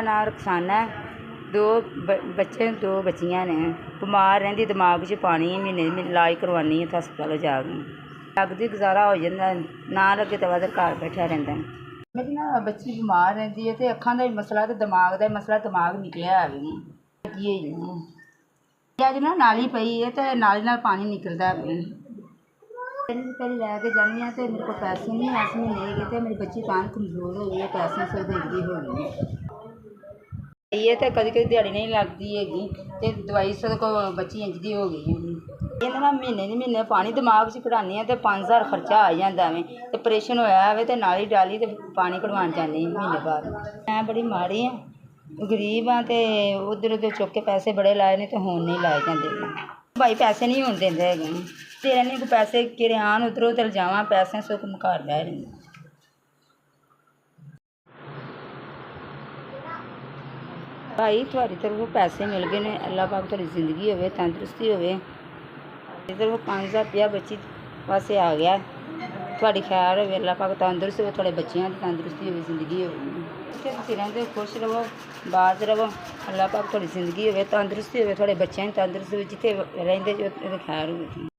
नाम रक्साना है। दो बच्चे दो बच्चियां ने। बीमार रहंदी, दिमाग च पानी, महीने इलाज करवानी है हस्पताल जाके। लगदी गुजारा हो जाता, ना लगे तो बाद घर बैठा रहिंदा। मेरी ना बच्ची बीमार रहंदी है, तो अखां दा भी मसला ते दिमाग दा मसला, दिमाग निकलिया है अज ना नाली पई है, तो नाली नाल पानी निकलदा है। पहले लैके जानी हाँ, तो मेरे को पैसे नहीं इस महीने गए, तो मेरी बच्ची तां कमज़ोर हो गई है, पैसे से देखदी हो गई ये तो कभी कभी दिहाड़ी नहीं लगती हैगी, तो दवाई से को बच्ची इंज दी हो गई है। ये ना महीने पानी दिमाग च कढ़ानी है, तो 5000 खर्चा आ जाता है। तो ऑपरेशन होया है, तो नाली डाली तो पानी कढ़वान जानी महीने बाद। मैं बड़ी माड़ी हाँ, गरीब हाँ, तो उधर उधर चुक के पैसे बड़े लाए नहीं, तो हुण नहीं लाए जाते। भाई पैसे नहीं होने देंदे हैगे, तेरे नहीं को पैसे किरे आन उधरों उधर जावां, पैसे सुख घर बह रही। भाई थोड़ी तरफों पैसे मिल गए ने, अल्लाह पाक थोड़ी जिंदगी होवे, तंदुरुस्ती होवे। तरफों 5000 रुपया बच्ची पासे आ गया। थोड़ी खैर होवे, अल्लाह पाक तंदुरुस्त होवे, थोड़े बच्चियां दी तंदुरुस्ती होवे, जिंदगी होवे। तुसीं रहिंदे खुश रहो, बाज रहो, अल्लाह पाक थोड़ी जिंदगी होवे, तंदुरुस्ती होवे, थोड़े बच्चियां दी तंदुरुस्ती होवे, जिथे रहिंदे जो खैर होवे।